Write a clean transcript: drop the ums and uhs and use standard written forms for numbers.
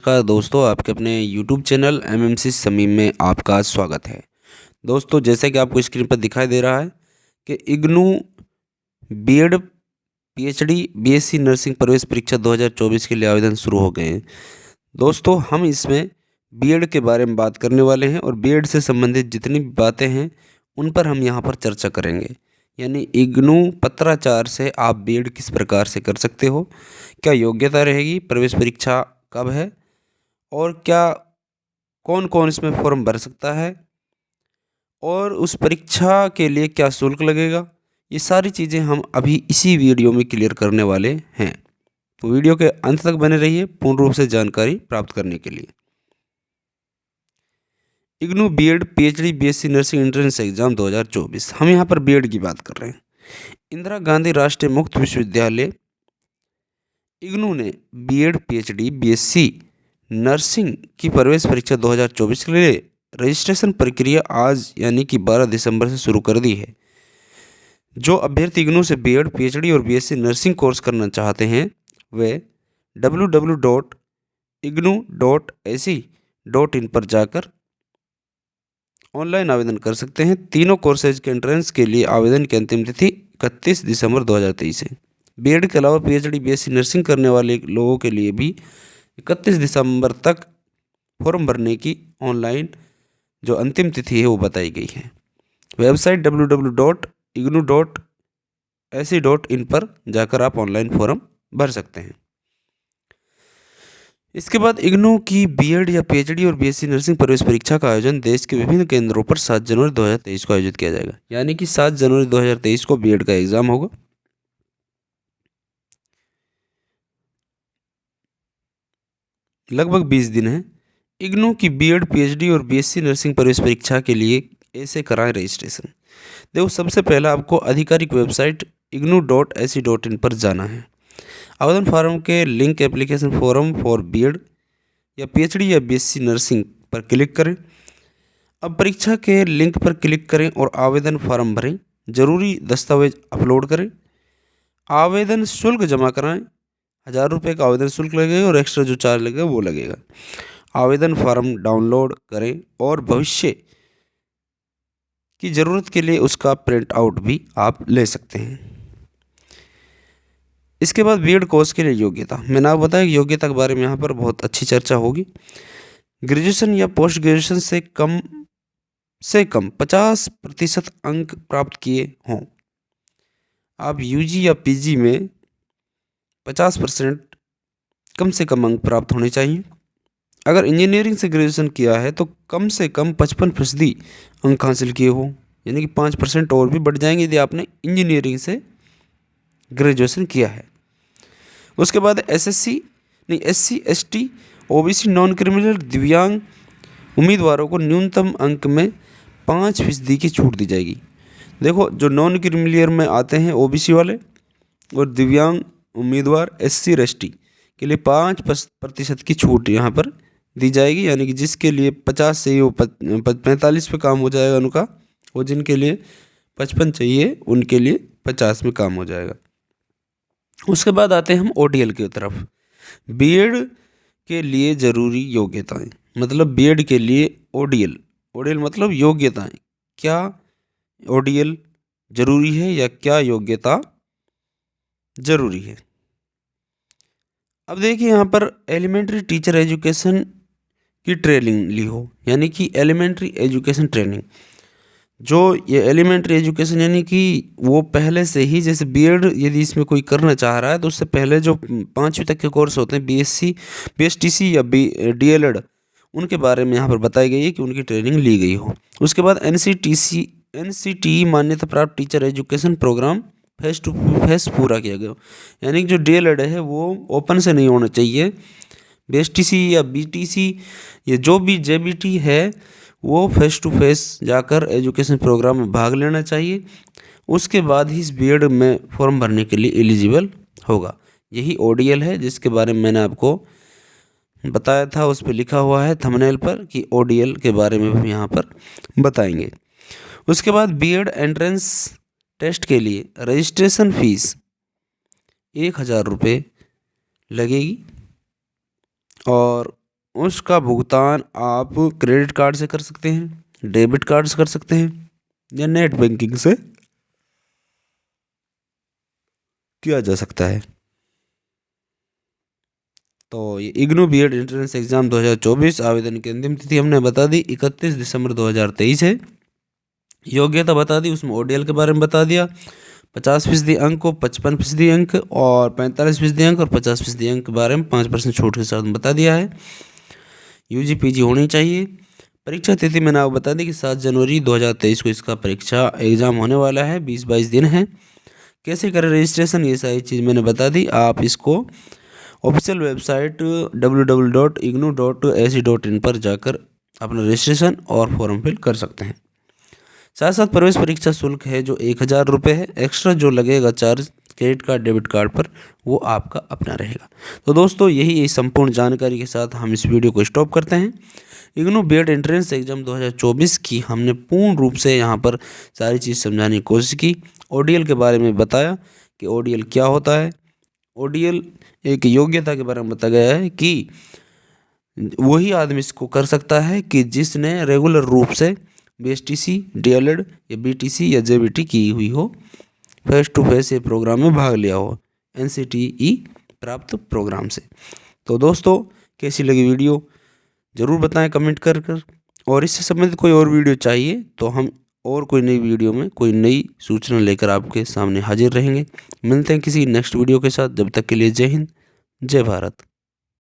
नमस्कार दोस्तों, आपके अपने YouTube चैनल एमएमसी समीम में आपका स्वागत है। दोस्तों, जैसे कि आपको स्क्रीन पर दिखाई दे रहा है कि IGNOU BEd PhD BSc nursing प्रवेश परीक्षा 2024 के लिए आवेदन शुरू हो गए हैं। दोस्तों, हम इसमें बीएड के बारे में बात करने वाले हैं और बीएड से संबंधित जितनी भी बातें हैं उन पर हम यहाँ पर चर्चा करेंगे। यानी इग्नू पत्राचार से आप बीएड किस प्रकार से कर सकते हो, क्या योग्यता रहेगी, प्रवेश परीक्षा कब है और क्या कौन कौन इसमें फॉर्म भर सकता है और उस परीक्षा के लिए क्या शुल्क लगेगा, ये सारी चीज़ें हम अभी इसी वीडियो में क्लियर करने वाले हैं। तो वीडियो के अंत तक बने रहिए पूर्ण रूप से जानकारी प्राप्त करने के लिए। IGNOU BEd PhD BSc nursing entrance exam 2024, हम यहाँ पर बीएड की बात कर रहे हैं। इंदिरा गांधी राष्ट्रीय मुक्त विश्वविद्यालय इग्नू ने बीएड पीएचडी बीएससी नर्सिंग की प्रवेश परीक्षा 2024 के लिए रजिस्ट्रेशन प्रक्रिया आज यानी कि 12 दिसंबर से शुरू कर दी है। जो अभ्यर्थी इग्नू से बीएड पीएचडी और बीएससी नर्सिंग कोर्स करना चाहते हैं वे www.ignu.ac.in पर जाकर ऑनलाइन आवेदन कर सकते हैं। तीनों कोर्सेज के एंट्रेंस के लिए आवेदन की अंतिम तिथि 31 दिसंबर 2023 है। बीएड के अलावा पीएचडी बीएससी नर्सिंग करने वाले लोगों के लिए भी 31 दिसंबर तक फॉर्म भरने की ऑनलाइन जो अंतिम तिथि है वो बताई गई है। वेबसाइट www.ignu.ac.in पर जाकर आप ऑनलाइन फॉर्म भर सकते हैं। इसके बाद इग्नू की बीएड या पीएचडी और बीएससी नर्सिंग प्रवेश परीक्षा का आयोजन देश के विभिन्न केंद्रों पर 7 जनवरी 2023 को आयोजित किया जाएगा। यानी कि 7 जनवरी 2023 को बीएड का एग्जाम होगा। लगभग 20 दिन है। इग्नू की बीएड पीएचडी और बीएससी नर्सिंग प्रवेश परीक्षा के लिए ऐसे कराएं रजिस्ट्रेशन। देखो, सबसे पहला आपको आधिकारिक वेबसाइट ignu.ac.in पर जाना है। आवेदन फॉर्म के link application form for BEd या पीएचडी या बीएससी नर्सिंग पर क्लिक करें। अब परीक्षा के लिंक पर क्लिक करें और आवेदन फॉर्म भरें। जरूरी दस्तावेज अपलोड करें। आवेदन शुल्क जमा कराएं। 1000 रुपये का आवेदन शुल्क लगेगा और एक्स्ट्रा जो चार्ज लगेगा वो लगेगा। आवेदन फॉर्म डाउनलोड करें और भविष्य की ज़रूरत के लिए उसका प्रिंट आउट भी आप ले सकते हैं। इसके बाद बीएड कोर्स के लिए योग्यता, मैंने आपको बताया कि योग्यता के बारे में यहाँ पर बहुत अच्छी चर्चा होगी। ग्रेजुएशन या पोस्ट ग्रेजुएशन से कम 50% अंक प्राप्त किए हों। आप यूजी या पीजी में 50% कम से कम अंक प्राप्त होने चाहिए। अगर इंजीनियरिंग से ग्रेजुएशन किया है तो कम से कम 55% अंक हासिल किए हो, यानी कि 5% और भी बढ़ जाएंगे यदि आपने इंजीनियरिंग से ग्रेजुएशन किया है। उसके बाद SC, ST, OBC, non criminal, दिव्यांग उम्मीदवारों को न्यूनतम अंक में 5% की छूट दी जाएगी। देखो, जो नॉन क्रिमिनल में आते हैं ओबीसी वाले और दिव्यांग उम्मीदवार एससी और एसटी के लिए 5% की छूट यहाँ पर दी जाएगी। यानी कि जिसके लिए 50 चाहिए वो 45 पे काम हो जाएगा उनका, और जिनके लिए 55 चाहिए उनके लिए 50 में काम हो जाएगा। उसके बाद आते हैं हम ओडीएल की तरफ। बीएड के लिए ज़रूरी योग्यताएं, मतलब बीएड के लिए ओडीएल मतलब योग्यताएं। क्या ओडीएल जरूरी है या क्या योग्यता जरूरी है? अब देखिए, यहाँ पर एलिमेंट्री टीचर एजुकेशन की ट्रेनिंग ली हो, यानी कि एलिमेंट्री एजुकेशन ट्रेनिंग। जो ये एलिमेंट्री एजुकेशन यानी कि वो पहले से ही, जैसे बीएड यदि इसमें कोई करना चाह रहा है तो उससे पहले जो 5वीं तक के कोर्स होते हैं बीएससी, बीएसटीसी या डीएलएड, उनके बारे में यहाँ पर बताई गई है कि उनकी ट्रेनिंग ली गई हो। उसके बाद एनसीटीई मान्यता प्राप्त teacher education programme face to face पूरा किया गया। यानी कि जो डीएलएड है वो ओपन से नहीं होना चाहिए। बीएसटीसी या बीटीसी या जो भी जेबीटी है वो फेस टू फेस जाकर एजुकेशन प्रोग्राम में भाग लेना चाहिए। उसके बाद ही इस बीएड में फॉर्म भरने के लिए एलिजिबल होगा। यही ओडीएल है जिसके बारे में मैंने आपको बताया था, उस पर लिखा हुआ है थंबनेल पर कि ओडीएल के बारे में भी यहाँ पर बताएंगे। उसके बाद बीएड एंट्रेंस टेस्ट के लिए रजिस्ट्रेशन फीस 1000 रुपये लगेगी और उसका भुगतान आप क्रेडिट कार्ड से कर सकते हैं, डेबिट कार्ड से कर सकते हैं या नेट बैंकिंग से किया जा सकता है। तो ये इग्नू बीएड एंट्रेंस एग्जाम 2024 आवेदन की अंतिम तिथि हमने बता दी 31 दिसंबर 2023 है। योग्यता बता दी, उसमें ओडीएल के बारे में बता दिया। 50% अंक को 55% अंक और 45% अंक और 50% अंक के बारे में 5% छूट के साथ बता दिया है। यूजी पीजी होनी चाहिए। परीक्षा तिथि मैंने आपको बता दी कि 7 जनवरी 2023 को इसका परीक्षा एग्ज़ाम होने वाला है। 20-22 दिन है। कैसे करें रजिस्ट्रेशन, ये सारी चीज़ मैंने बता दी। आप इसको ऑफिशियल वेबसाइट www.ignu.ac.in पर जाकर अपना रजिस्ट्रेशन और फॉर्म फिल कर सकते हैं। साथ साथ प्रवेश परीक्षा शुल्क है जो 1000 रुपये है। एक्स्ट्रा जो लगेगा charge credit card debit card पर वो आपका अपना रहेगा। तो दोस्तों यही संपूर्ण जानकारी के साथ हम इस वीडियो को स्टॉप करते हैं। इग्नू बीएड एंट्रेंस एग्जाम 2024 की हमने पूर्ण रूप से यहाँ पर सारी चीज़ समझाने की कोशिश की। ओडीएल के बारे में बताया कि ओडीएल क्या होता है। ओडीएल एक योग्यता के बारे में बताया गया है कि वही आदमी इसको कर सकता है कि जिसने रेगुलर रूप से बीएसटीसी, डीएलएड या बीटीसी या जेबीटी की हुई हो, फेस टू फेस ये प्रोग्राम में भाग लिया हो एनसीटीई प्राप्त प्रोग्राम से। तो दोस्तों कैसी लगी वीडियो ज़रूर बताएं कमेंट कर कर, और इससे संबंधित कोई और वीडियो चाहिए तो हम और कोई नई वीडियो में कोई नई सूचना लेकर आपके सामने हाजिर रहेंगे। मिलते हैं किसी नेक्स्ट वीडियो के साथ, जब तक के लिए जय हिंद, जय भारत।